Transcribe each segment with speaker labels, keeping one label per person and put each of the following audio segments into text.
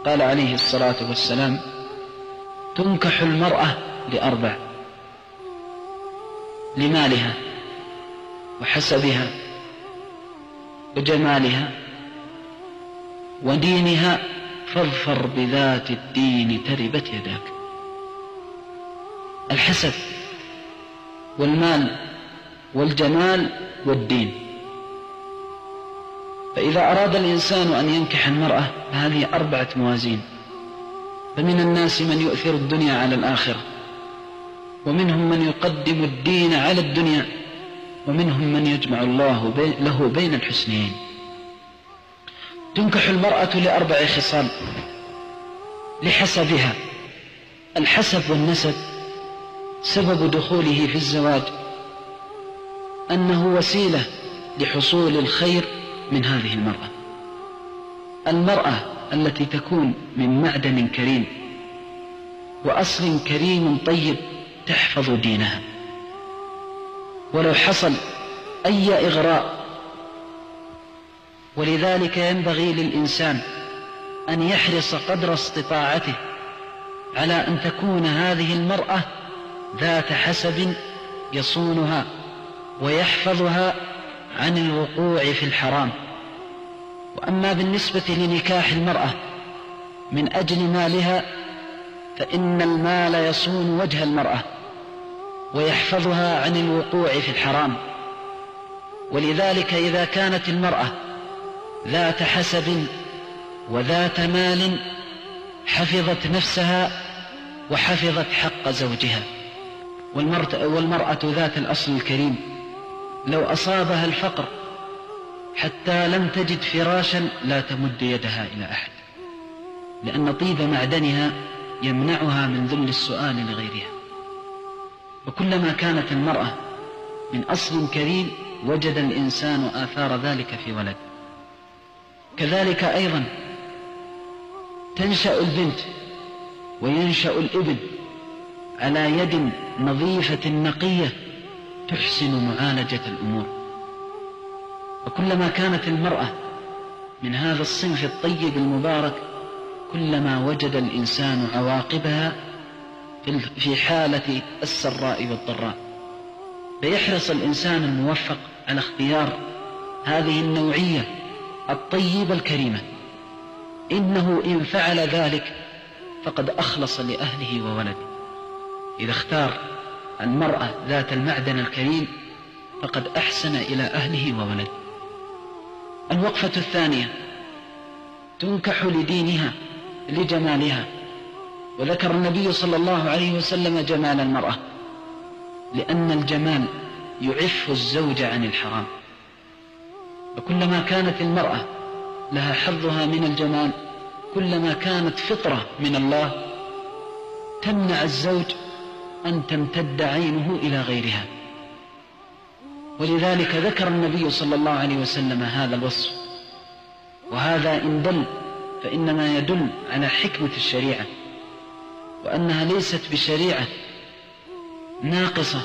Speaker 1: قال عليه الصلاة والسلام: تنكح المرأة لأربع: لمالها وحسبها وجمالها ودينها، فاظفر بذات الدين تربت يداك. الحسب والمال والجمال والدين. فإذا أراد الإنسان أن ينكح المرأة فهذه 4 موازين. فمن الناس من يؤثر الدنيا على الآخرة، ومنهم من يقدم الدين على الدنيا، ومنهم من يجمع الله له بين الحسنين. تنكح المرأة ل4 خصال: لحسبها. الحسب والنسب سبب دخوله في الزواج أنه وسيلة لحصول الخير من هذه المرأة. المرأة التي تكون من معدن كريم وأصل كريم طيب تحفظ دينها، ولو حصل أي إغراء. ولذلك ينبغي للإنسان أن يحرص قدر استطاعته على أن تكون هذه المرأة ذات حسب يصونها ويحفظها عن الوقوع في الحرام. وأما بالنسبة لنكاح المرأة من أجل مالها، فإن المال يصون وجه المرأة ويحفظها عن الوقوع في الحرام. ولذلك إذا كانت المرأة ذات حسب وذات مال حفظت نفسها وحفظت حق زوجها. والمرأة ذات الأصل الكريم لو أصابها الفقر حتى لم تجد فراشا لا تمد يدها إلى أحد، لأن طيب معدنها يمنعها من ذل السؤال لغيرها. وكلما كانت المرأة من أصل كريم وجد الإنسان آثار ذلك في ولد. كذلك أيضا تنشأ البنت وينشأ الابن على يد نظيفة نقية تحسن معالجة الأمور. وكلما كانت المرأة من هذا الصنف الطيب المبارك كلما وجد الإنسان عواقبها في حالة السراء والضراء. فيحرص الإنسان الموفق على اختيار هذه النوعية الطيبة الكريمة، إنه إن فعل ذلك فقد أخلص لأهله وولده. إذا اختار المرأة ذات المعدن الكريم فقد أحسن إلى أهله وولده. الوقفة الثانية: تنكح لدينها لجمالها. وذكر النبي صلى الله عليه وسلم جمال المرأة، لأن الجمال يعف الزوج عن الحرام. وكلما كانت المرأة لها حظها من الجمال كلما كانت فطرة من الله تمنع الزوج أن تمتد عينه إلى غيرها. ولذلك ذكر النبي صلى الله عليه وسلم هذا الوصف. وهذا إن دل فإنما يدل على حكمة الشريعة، وأنها ليست بشريعة ناقصة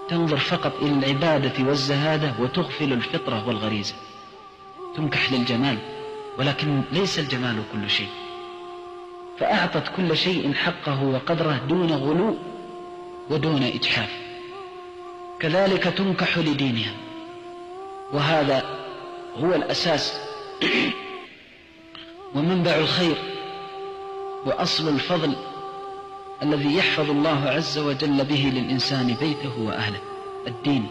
Speaker 1: تنظر فقط إلى العبادة والزهادة وتغفل الفطرة والغريزة. تنكح للجمال، ولكن ليس الجمال كل شيء، فأعطت كل شيء حقه وقدره دون غلو ودون إجحاف. كذلك تنكح لدينها، وهذا هو الأساس ومنبع الخير وأصل الفضل الذي يحفظ الله عز وجل به للإنسان بيته وأهله: الدين.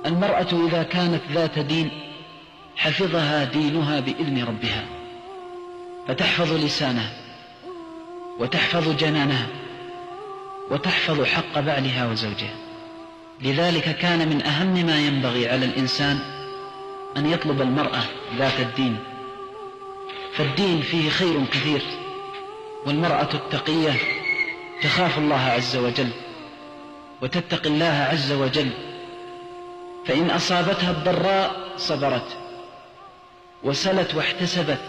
Speaker 1: المرأة إذا كانت ذات دين حفظها دينها بإذن ربها، فتحفظ لسانها وتحفظ جنانها وتحفظ حق بعلها وزوجها. لذلك كان من أهم ما ينبغي على الإنسان أن يطلب المرأة ذات الدين، فالدين فيه خير كثير. والمرأة التقية تخاف الله عز وجل وتتقي الله عز وجل، فإن أصابتها الضراء صبرت وسلت واحتسبت،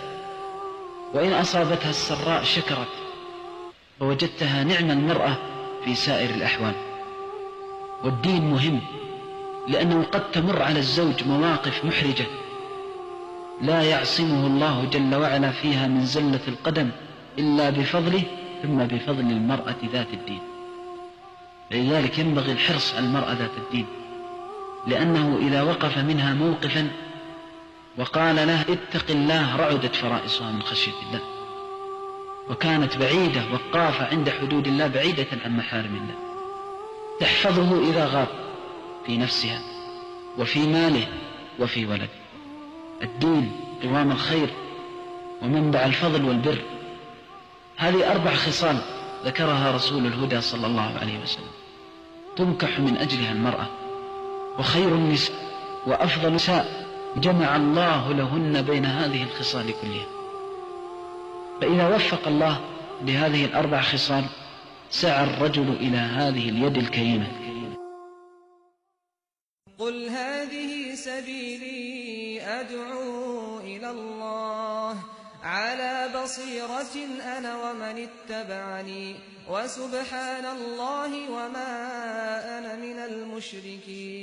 Speaker 1: وإن أصابتها السراء شكرت، فوجدتها نعم المرأة في سائر الأحوال. والدين مهم، لأنه قد تمر على الزوج مواقف محرجة لا يعصمه الله جل وعلا فيها من زلة القدم إلا بفضله، ثم بفضل المرأة ذات الدين. لذلك ينبغي الحرص على المرأة ذات الدين، لأنه إذا وقف منها موقفا وقال له اتق الله رعدت فرائصها من خشية الله، وكانت بعيدة وقافة عند حدود الله بعيدة عن محارم الله، تحفظه إذا غاب في نفسها وفي ماله وفي ولده. الدين قوام الخير ومنبع الفضل والبر. هذه 4 خصال ذكرها رسول الهدى صلى الله عليه وسلم تنكح من أجلها المرأة، وخير النساء وأفضل النساء جمع الله لهن بين هذه الخصال كلها. فإذا وفق الله لهذه 4 خصال سعى الرجل إلى هذه اليد الكريمة.
Speaker 2: قل هذه سبيلي أدعو إلى الله على بصيرة أنا ومن اتبعني وسبحان الله وما أنا من المشركين.